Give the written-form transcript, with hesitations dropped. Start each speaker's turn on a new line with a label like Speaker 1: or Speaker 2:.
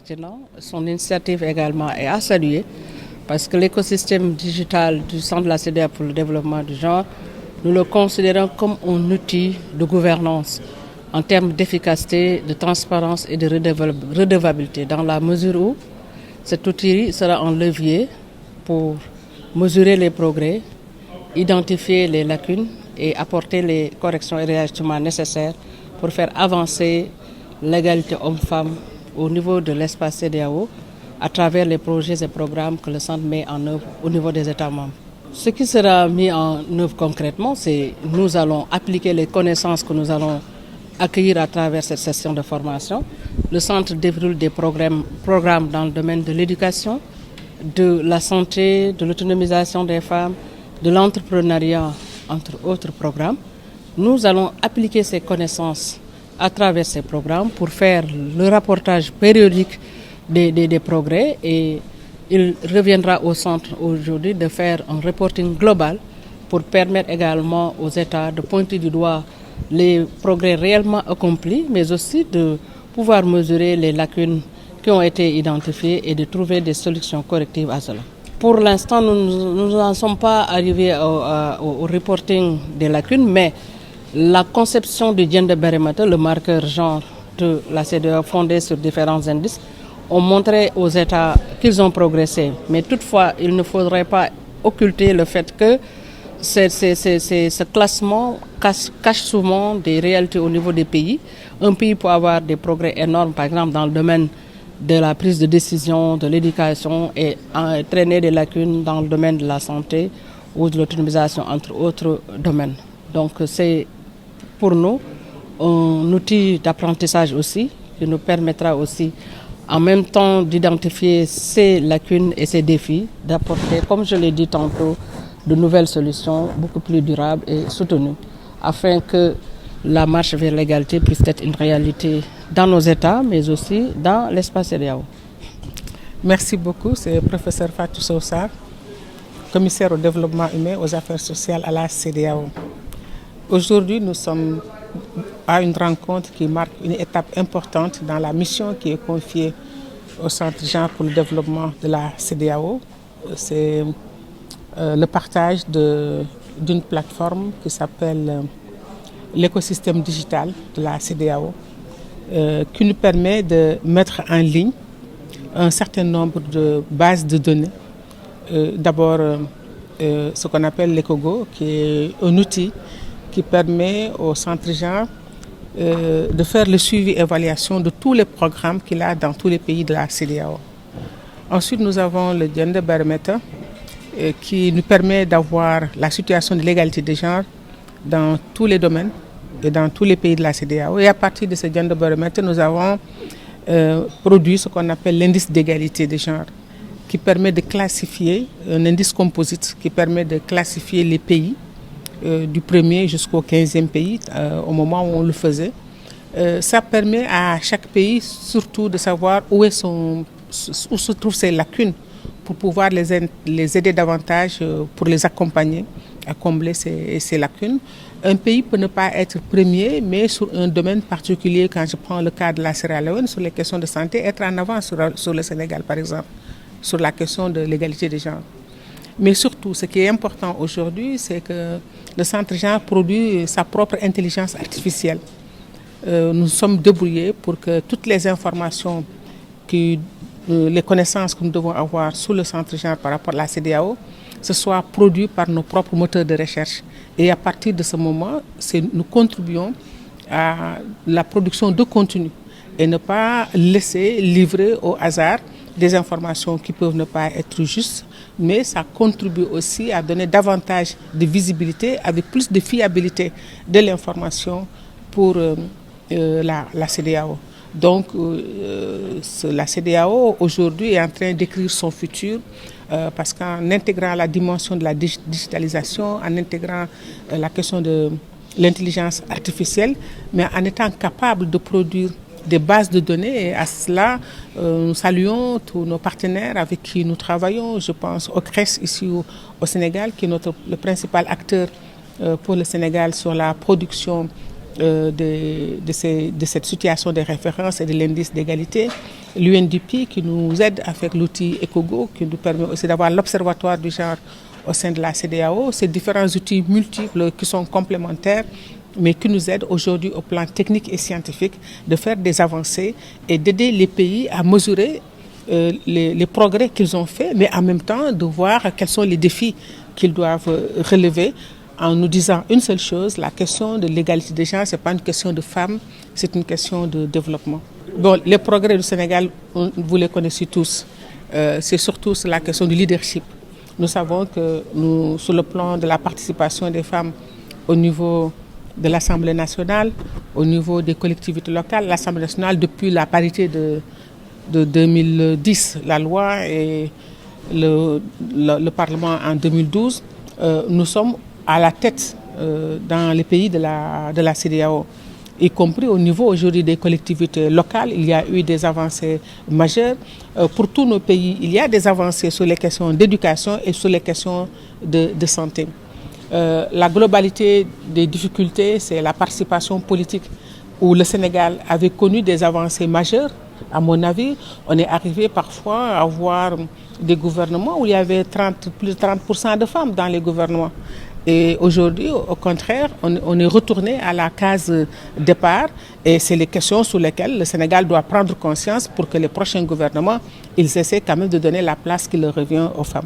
Speaker 1: pertinent. Son initiative également est à saluer parce que l'écosystème digital du Centre de la CEDEAO pour le développement du genre, nous le considérons comme un outil de gouvernance en termes d'efficacité, de transparence et de redevabilité, dans la mesure où cet outil sera un levier pour mesurer les progrès, identifier les lacunes et apporter les corrections et réajustements nécessaires pour faire avancer l'égalité homme-femme au niveau de l'espace CEDEAO à travers les projets et programmes que le Centre met en œuvre au niveau des États membres. Ce qui sera mis en œuvre concrètement, c'est que nous allons appliquer les connaissances que nous allons accueillir à travers cette session de formation. Le Centre déroule des programmes dans le domaine de l'éducation, de la santé, de l'autonomisation des femmes, de l'entrepreneuriat, entre autres programmes. Nous allons appliquer ces connaissances à travers ces programmes pour faire le rapportage périodique des progrès, et il reviendra au centre aujourd'hui de faire un reporting global pour permettre également aux États de pointer du doigt les progrès réellement accomplis, mais aussi de pouvoir mesurer les lacunes qui ont été identifiées et de trouver des solutions correctives à cela. Pour l'instant, nous n'en sommes pas arrivés au reporting des lacunes, mais la conception du gender barometer, le marqueur genre de la CEDEAO fondé sur différents indices, ont montré aux États qu'ils ont progressé. Mais toutefois, il ne faudrait pas occulter le fait que ce classement cache souvent des réalités au niveau des pays. Un pays peut avoir des progrès énormes, par exemple dans le domaine de la prise de décision, de l'éducation, et entraîner des lacunes dans le domaine de la santé ou de l'autonomisation, entre autres domaines. Donc c'est pour nous un outil d'apprentissage aussi, qui nous permettra aussi en même temps d'identifier ces lacunes et ces défis, d'apporter, comme je l'ai dit tantôt, de nouvelles solutions beaucoup plus durables et soutenues, afin que la marche vers l'égalité puisse être une réalité dans nos États, mais aussi dans l'espace CEDEAO.
Speaker 2: Merci beaucoup, c'est le professeur Fatou Sow Sarr, commissaire au développement humain aux affaires sociales à la CEDEAO. Aujourd'hui, nous sommes à une rencontre qui marque une étape importante dans la mission qui est confiée au Centre genre pour le développement de la CEDEAO. C'est le partage d'une plateforme qui s'appelle l'écosystème digital de la CEDEAO, qui nous permet de mettre en ligne un certain nombre de bases de données. D'abord, ce qu'on appelle l'EcoGo, qui est un outil qui permet au Centre genre de faire le suivi et évaluation de tous les programmes qu'il a dans tous les pays de la CEDEAO. Ensuite, nous avons le Gender Barometer, qui nous permet d'avoir la situation de l'égalité des genres dans tous les domaines et dans tous les pays de la CEDEAO. Et à partir de ce Gender Barometer, nous avons produit ce qu'on appelle l'indice d'égalité des genres, qui permet de classifier, un indice composite qui permet de classifier les pays du premier jusqu'au 15e pays au moment où on le faisait. Ça permet à chaque pays surtout de savoir où se trouvent ses lacunes pour pouvoir les aider davantage, pour les accompagner à combler ces lacunes. Un pays peut ne pas être premier, mais sur un domaine particulier, quand je prends le cas de la Sierra Leone, sur les questions de santé, être en avant sur le Sénégal, par exemple, sur la question de l'égalité des genres. Mais surtout, ce qui est important aujourd'hui, c'est que le Centre genre produit sa propre intelligence artificielle. Nous sommes débrouillés pour que toutes les informations, les connaissances que nous devons avoir sur le Centre genre par rapport à la CEDEAO, ce soit produit par nos propres moteurs de recherche. Et à partir de ce moment, nous contribuons à la production de contenu et ne pas laisser livrer au hasard des informations qui peuvent ne pas être justes, mais ça contribue aussi à donner davantage de visibilité, avec plus de fiabilité de l'information pour la CEDEAO. Donc la CEDEAO aujourd'hui est en train d'écrire son futur parce qu'en intégrant la dimension de la digitalisation, en intégrant la question de l'intelligence artificielle, mais en étant capable de produire des bases de données. Et à cela, nous saluons tous nos partenaires avec qui nous travaillons. Je pense au CRES ici au Sénégal, qui est le principal acteur pour le Sénégal sur la production de cette situation de référence et de l'indice d'égalité. L'UNDP qui nous aide avec l'outil ECOGO, qui nous permet aussi d'avoir l'observatoire du genre au sein de la CEDEAO. Ces différents outils multiples qui sont complémentaires, mais qui nous aident aujourd'hui au plan technique et scientifique de faire des avancées et d'aider les pays à mesurer les progrès qu'ils ont faits, mais en même temps de voir quels sont les défis qu'ils doivent relever, en nous disant une seule chose: la question de l'égalité des genres, ce n'est pas une question de femmes, c'est une question de développement. Bon, les progrès du Sénégal, vous les connaissez tous. C'est surtout la question du leadership. Nous savons que sur le plan de la participation des femmes au niveau de l'Assemblée nationale, au niveau des collectivités locales, l'Assemblée nationale, depuis la parité de 2010, la loi et le Parlement en 2012, nous sommes à la tête dans les pays de la CEDEAO, y compris au niveau aujourd'hui des collectivités locales. Il y a eu des avancées majeures. Pour tous nos pays, il y a des avancées sur les questions d'éducation et sur les questions de santé. La globalité des difficultés, c'est la participation politique, où le Sénégal avait connu des avancées majeures. À mon avis, on est arrivé parfois à avoir des gouvernements où il y avait plus de 30% de femmes dans les gouvernements. Et aujourd'hui, au contraire, on est retourné à la case départ, et c'est les questions sur lesquelles le Sénégal doit prendre conscience pour que les prochains gouvernements, ils essaient quand même de donner la place qui leur revient aux femmes.